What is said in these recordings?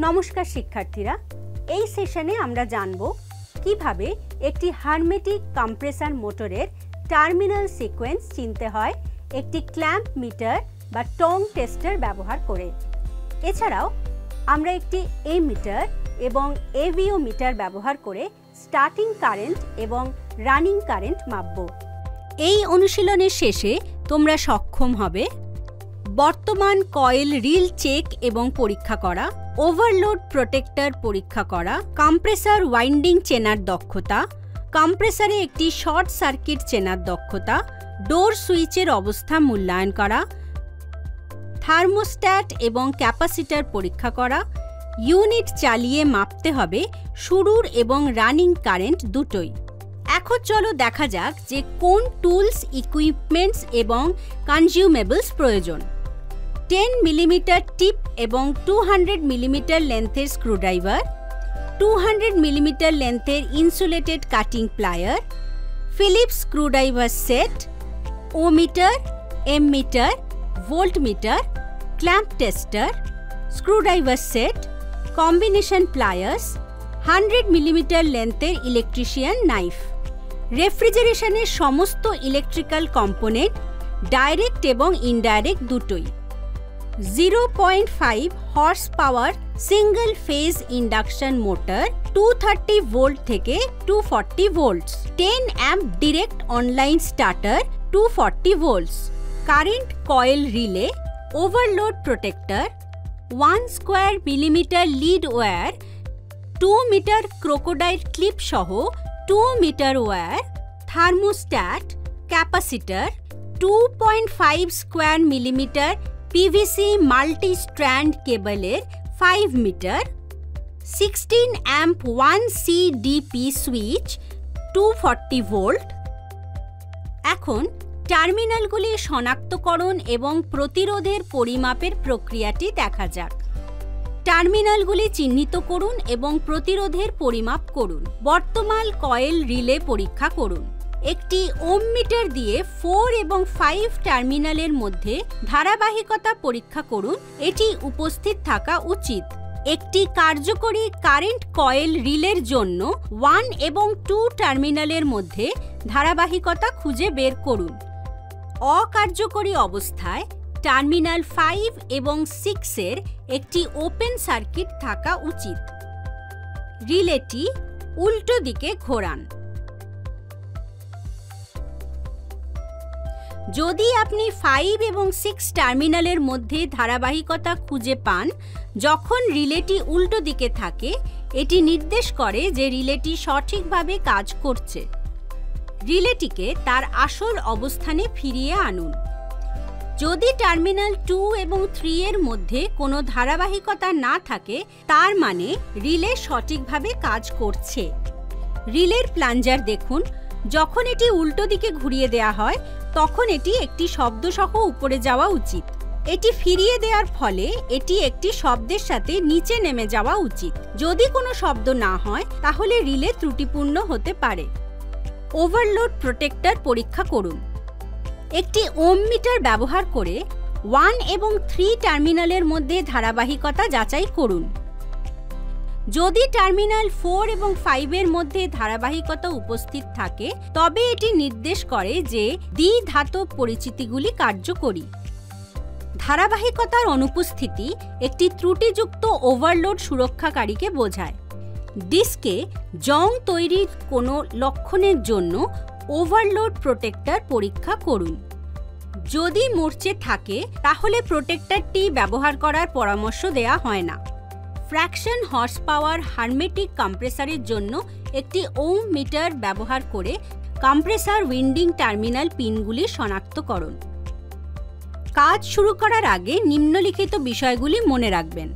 নমস্কার শিক্ষার্থীরা, এই সেশনে আমরা জানব কিভাবে একটি হারমেটিক কম্প্রেসর মোটরের টার্মিনাল সিকোয়েন্স চিনতে হয় একটি ক্ল্যাম্প মিটার বা টং টেস্টার ব্যবহার করে। এছাড়াও আমরা একটি এমিটার এবং এভিও মিটার ব্যবহার করে স্টার্টিং কারেন্ট এবং রানিং কারেন্ট মাপব। এই অনুশীলনের শেষে তোমরা সক্ষম হবে বর্তমান কয়েল রিল চেক এবং পরীক্ষা করা, ওভারলোড প্রোটেক্টর পরীক্ষা করা, কম্প্রেসর ওয়াইন্ডিং চেনার দক্ষতা, কম্প্রেসরে একটি শর্ট সার্কিট চেনার দক্ষতা, ডোর সুইচের অবস্থা মূল্যায়ন করা, থার্মোস্ট্যাট এবং ক্যাপাসিটর পরীক্ষা করা, ইউনিট চালিয়ে মাপতে হবে শুরুর এবং রানিং কারেন্ট দুটোই। এখন চলো দেখা যাক যে কোন টুলস, ইকুইপমেন্টস এবং কনজিউমেবলস প্রয়োজন। 10 মিলিমিটার টিপ এবং 200 মিলিমিটার লেন্থের স্ক্রুড্রাইভার, 200 মিলিমিটার লেন্থের insulated cutting plier, Philips screwdriver set, ohmmeter, ammeter, voltmeter, clamp tester, screwdriver set, combination pliers, 100 millimetre লেন্থের ইলেকট্রিশিয়ান নাইফ। রেফ্রিজারেশনের সমস্ত ইলেকট্রিক্যাল কম্পোনেন্ট, ডাইরেক্ট এবং ইনডাইরেক্ট দুটোই। 0.5 horsepower single phase induction motor 230 volt থেকে 240 volts, 10 amp direct online starter 240 volts, current coil relay, overload protector, 1 square millimetre lead wire, 2 metre crocodile clip সহ 2 meter wire, thermostat, capacitor, 2.5 square millimeter PVC multi strand কেবলের 5 meter, 16 amp 1 CDP switch 240 volt. এখন টার্মিনালগুলি শনাক্তকরণ এবং প্রতিরোধের পরিমাপের প্রক্রিয়াটি দেখা যাক। টার্মিনালগুলি চিহ্নিত করুন এবং প্রতিরোধের পরিমাপ করুন। বর্তমান কয়েল রিলে পরীক্ষা করুন। একটি ওম মিটার দিয়ে 4 এবং 5 টার্মিনালের মধ্যে ধারাবাহিকতা পরীক্ষা করুন, এটি উপস্থিত থাকা উচিত। একটি কার্যকরী কারেন্ট কয়েল রিলের জন্য 1 এবং 2 টার্মিনালের মধ্যে ধারাবাহিকতা খুঁজে বের করুন। অকার্যকরী অবস্থায় টার্মিনাল 5 এবং 6 এর একটি ওপেন সার্কিট থাকা উচিত। রিলেটি উল্টো দিকে ঘোরান। যদি আপনি 5 এবং 6 টার্মিনালের মধ্যে ধারাবাহিকতা খুঁজে পান যখন রিলেটি উল্টো দিকে থাকে, এটি নির্দেশ করে যে রিলেটি সঠিকভাবে কাজ করছে। রিলেটিকে তার আসল অবস্থানে ফিরিয়ে আনুন। যদি টার্মিনাল 2 এবং 3 এর মধ্যে কোনো ধারাবাহিকতা না থাকে, তার মানে রিলে সঠিকভাবে কাজ করছে। রিলের প্লাঞ্জার দেখুন। যখন এটি উল্টো দিকে ঘুরিয়ে দেওয়া হয় তখন এটি একটি শব্দ সহ উপরে যাওয়া উচিত। এটি ফিরিয়ে দেওয়ার ফলে এটি একটি শব্দের সাথে নিচে নেমে যাওয়া উচিত। যদি কোনো শব্দ না হয় তাহলে রিলে ত্রুটিপূর্ণ হতে পারে। ওভারলোড প্রোটেক্টর পরীক্ষা করুন। একটি ওম মিটার ব্যবহার করে 1 এবং 3 টার্মিনালের মধ্যে ধারাবাহিকতা যাচাই করুন। যদি টার্মিনাল 4 এবং 5 এর মধ্যে ধারাবাহিকতা উপস্থিত থাকে তবে এটি নির্দেশ করে যে দ্বিধাতব পরিচিতিগুলি কার্যকরী। ধারাবাহিকতার অনুপস্থিতি একটি ত্রুটিযুক্ত ওভারলোড সুরক্ষাকারীকে বোঝায়। ডিস্কে জং তৈরির কোনো লক্ষণের জন্য ওভারলোড প্রোটেক্টর পরীক্ষা করুন। যদি মরচে থাকে তাহলে প্রোটেক্টরটি ব্যবহার করার পরামর্শ দেওয়া হয় না। ফ্র্যাকশন হর্স পাওয়ার হারমেটিক কম্প্রেসরের জন্য একটি ওম মিটার ব্যবহার করে কম্প্রেসর উইন্ডিং টার্মিনাল পিনগুলি শনাক্তকরণ। কাজ শুরু করার আগে নিম্নলিখিত বিষয়গুলি মনে রাখবেন।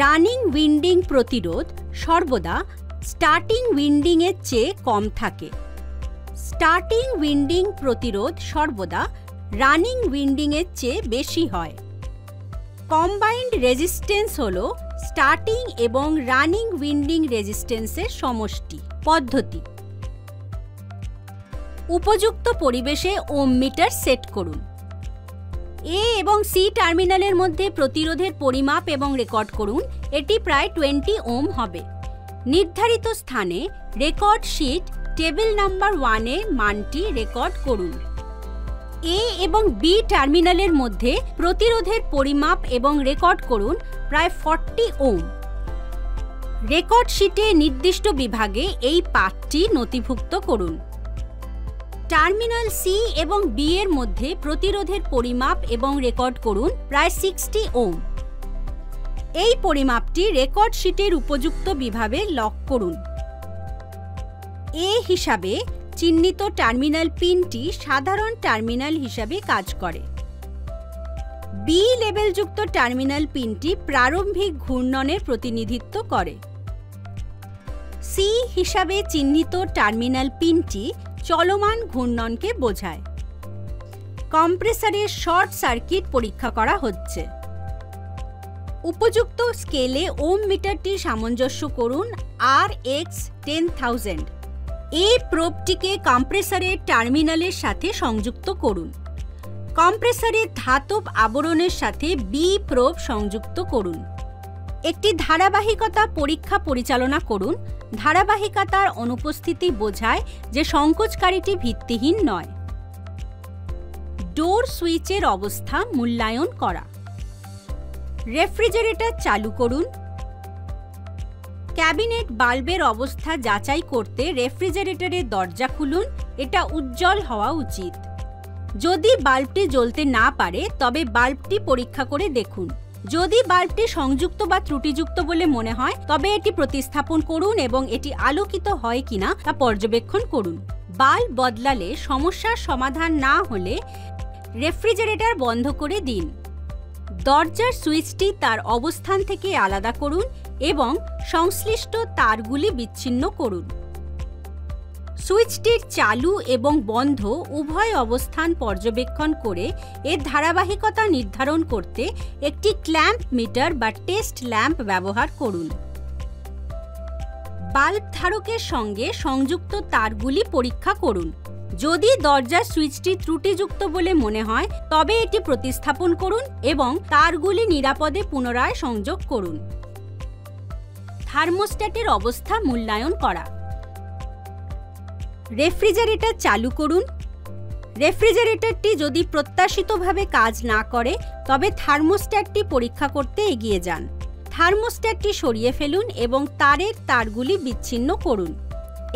রানিং উইন্ডিং প্রতিরোধ সর্বদা স্টার্টিং উইন্ডিং এর চেয়ে কম থাকে। স্টার্টিং উইন্ডিং প্রতিরোধ সর্বদা রানিং উইন্ডিং এর চেয়ে বেশি হয়। কম্বাইন্ড রেজিস্ট্যান্স হল স্টার্টিং এবং রানিং উইন্ডিং রেজিস্ট্যান্সের সমষ্টি। পদ্ধতি: উপযুক্ত পরিবেশে ওম মিটার সেট করুন। এ এবং সি টার্মিনালের মধ্যে প্রতিরোধের পরিমাপ এবং রেকর্ড করুন। এটি প্রায় 20 ওম হবে। নির্ধারিত স্থানে রেকর্ড শিট টেবিল নাম্বার 1 এ মানটি রেকর্ড করুন। এ এবং বি টার্মিনালের মধ্যে প্রতিরোধের পরিমাপ এবং রেকর্ড করুন প্রায় 40 ওম। রেকর্ড শিটে নির্দিষ্ট বিভাগে এই পাঠটি নথিভুক্ত করুন। টার্মিনাল সি এবং বি এর মধ্যে প্রতিরোধের পরিমাপ এবং রেকর্ড করুন প্রায় 60 ওম। এই পরিমাপটি রেকর্ড শিটের উপযুক্ত বিভাগে লক করুন। এ হিসাবে চিহ্নিত টার্মিনাল পিনটি সাধারণ টার্মিনাল হিসাবে কাজ করে। বি লেবেলযুক্ত টার্মিনাল পিনটি প্রারম্ভিক ঘূর্ণনের প্রতিনিধিত্ব করে। সি হিসাবে চিহ্নিত টার্মিনাল পিনটি চলমান ঘূর্ণনকে বোঝায়। কম্প্রেসরের শর্ট সার্কিট পরীক্ষা করা হচ্ছে। উপযুক্ত স্কেলে ওম মিটারটি সামঞ্জস্য করুন RX 10000। এ প্রোবটিকে কম্প্রেসরের টার্মিনালের সাথে সংযুক্ত করুন। কম্প্রেসরের ধাতব আবরণের সাথে বি প্রোব সংযুক্ত করুন। একটি ধারাবাহিকতা পরীক্ষা পরিচালনা করুন। ধারাবাহিকতার অনুপস্থিতি বোঝায় যে সংকোচকারীটি ভিত্তিহীন নয়। ডোর সুইচের অবস্থা মূল্যায়ন করা। রেফ্রিজারেটর চালু করুন। ক্যাবিনেট বাল্বের অবস্থা যাচাই করতে রেফ্রিজারেটরের দরজা খুলুন। এটা উজ্জ্বল হওয়া উচিত। যদি বাল্বটি জ্বলতে না পারে তবে বাল্বটি পরীক্ষা করে দেখুন। যদি বাল্বটি সংযুক্ত বা ত্রুটিযুক্ত বলে মনে হয় তবে এটি প্রতিস্থাপন করুন এবং এটি আলোকিত হয় কিনা তা পর্যবেক্ষণ করুন। বাল্ব বদলালে সমস্যার সমাধান না হলে রেফ্রিজারেটর বন্ধ করে দিন। দরজার সুইচটি তার অবস্থান থেকে আলাদা করুন এবং সংশ্লিষ্ট তারগুলি বিচ্ছিন্ন করুন। সুইচটির চালু এবং বন্ধ উভয় অবস্থান পর্যবেক্ষণ করে এর ধারাবাহিকতা নির্ধারণ করতে একটি ক্ল্যাম্প মিটার বা টেস্ট ল্যাম্প ব্যবহার করুন। বাল্ব ধারকের সঙ্গে সংযুক্ত তারগুলি পরীক্ষা করুন। যদি দরজার সুইচটি ত্রুটিযুক্ত বলে মনে হয় তবে এটি প্রতিস্থাপন করুন এবং তারগুলি নিরাপদে পুনরায় সংযোগ করুন। থার্মোস্ট্যাটের অবস্থা মূল্যায়ন করা। রেফ্রিজারেটর চালু করুন। রেফ্রিজারেটরটি যদি প্রত্যাশিতভাবে কাজ না করে তবে থার্মোস্ট্যাটটি পরীক্ষা করতে এগিয়ে যান। থার্মোস্ট্যাটটি সরিয়ে ফেলুন এবং তারের তারগুলি বিচ্ছিন্ন করুন।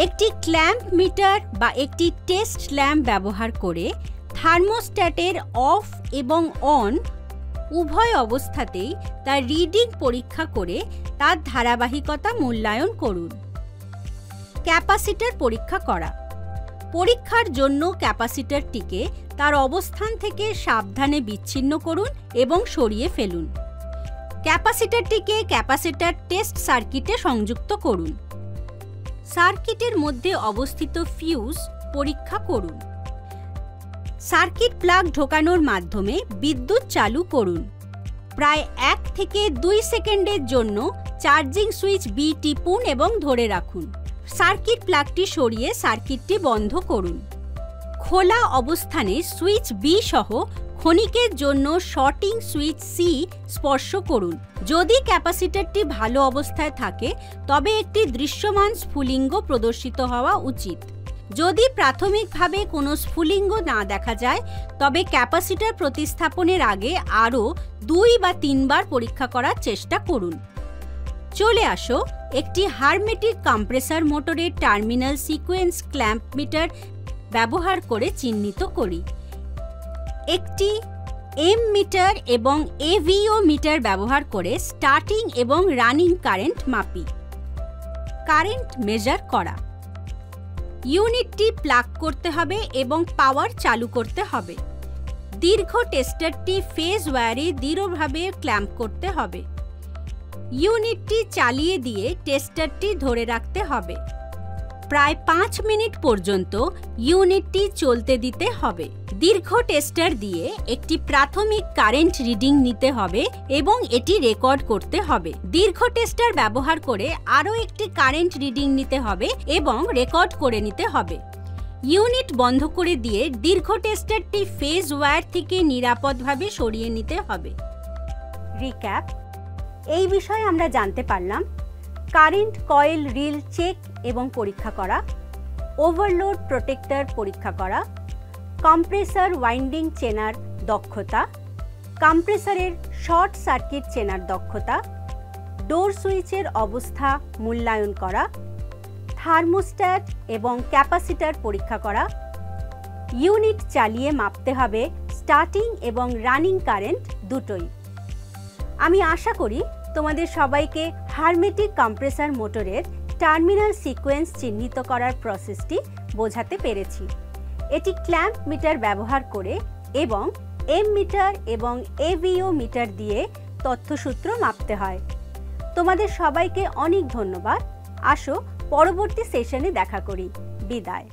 একটি ক্ল্যাম্প মিটার বা একটি টেস্ট ল্যাম্প ব্যবহার করে থার্মোস্ট্যাটের অফ এবং অন উভয় অবস্থাতেই তার রিডিং পরীক্ষা করে তার ধারাবাহিকতা মূল্যায়ন করুন। ক্যাপাসিটর পরীক্ষা করা। পরীক্ষার জন্য ক্যাপাসিটরটিকে তার অবস্থান থেকে সাবধানে বিচ্ছিন্ন করুন এবং সরিয়ে ফেলুন। ক্যাপাসিটরটিকে ক্যাপাসিটর টেস্ট সার্কিটে সংযুক্ত করুন। সার্কিটের মধ্যে অবস্থিত ফিউজ পরীক্ষা করুন। সার্কিট প্লাগ ঢোকানোর মাধ্যমে বিদ্যুৎ চালু করুন। প্রায় 1 থেকে 2 সেকেন্ডের জন্য চার্জিং সুইচ বি টিপুন এবং ধরে রাখুন। সার্কিট প্লাগটি সরিয়ে সার্কিটটি বন্ধ করুন। খোলা অবস্থানে সুইচ বি সহ ক্ষণিকের জন্য শর্টিং সুইচ সি স্পর্শ করুন। যদি ক্যাপাসিটরটি ভালো অবস্থায় থাকে তবে একটি দৃশ্যমান স্ফুলিঙ্গ প্রদর্শিত হওয়া উচিত। যদি প্রাথমিকভাবে কোনো স্ফুলিঙ্গ না দেখা যায় তবে ক্যাপাসিটর প্রতিস্থাপনের আগে আরও 2 বা 3 বার পরীক্ষা করার চেষ্টা করুন। চলে আসো একটি হারমেটিক কম্প্রেসর মোটরের টার্মিনাল সিকোয়েন্স ক্ল্যাম্প মিটার ব্যবহার করে চিহ্নিত করি। একটি এম মিটার এবং এভিও মিটার ব্যবহার করে স্টার্টিং এবং রানিং কারেন্ট মাপি। কারেন্ট মেজার করা। ইউনিটটি প্লাগ করতে হবে এবং পাওয়ার চালু করতে হবে। দীর্ঘ টেস্টারটি ফেজ ওয়্যারে দৃঢ়ভাবে ক্ল্যাম্প করতে হবে। ইউনিটটি চালিয়ে দিয়ে টেস্টারটি ধরে রাখতে হবে। প্রায় 5 মিনিট পর্যন্ত ইউনিটটি চলতে দিতে হবে। দীর্ঘ টেস্টার দিয়ে একটি প্রাথমিক কারেন্ট রিডিং নিতে হবে এবং এটি রেকর্ড করতে হবে। দীর্ঘ টেস্টার ব্যবহার করে আরও একটি কারেন্ট রিডিং নিতে হবে এবং রেকর্ড করে নিতে হবে। ইউনিট বন্ধ করে দিয়ে দীর্ঘ টেস্টারটি ফেজ ওয়্যার থেকে নিরাপদভাবে সরিয়ে নিতে হবে। রিক্যাপ, এই বিষয়ে আমরা জানতে পারলাম কারেন্ট কয়েল রিল চেক এবং পরীক্ষা করা, ওভারলোড প্রোটেক্টর পরীক্ষা করা, কম্প্রেসর ওয়াইন্ডিং চেনার দক্ষতা, কম্প্রেসরের শর্ট সার্কিট চেনার দক্ষতা, ডোর সুইচের অবস্থা মূল্যায়ন করা, থার্মোস্ট্যাট এবং ক্যাপাসিটর পরীক্ষা করা, ইউনিট চালিয়ে মাপতে হবে স্টার্টিং এবং রানিং কারেন্ট দুটোই। আমি আশা করি তোমাদের সবাইকে হারমেটিক কম্প্রেসর মোটরের টার্মিনাল সিকোয়েন্স চিহ্নিত করার প্রসেসটি বোঝাতে পেরেছি। এটি ক্ল্যাম্প মিটার ব্যবহার করে এবং এম মিটার এবং এভিও মিটার দিয়ে তথ্যসূত্র মাপতে হয়। তোমাদের সবাইকে অনেক ধন্যবাদ। আসো পরবর্তী সেশনে দেখা করি। বিদায়।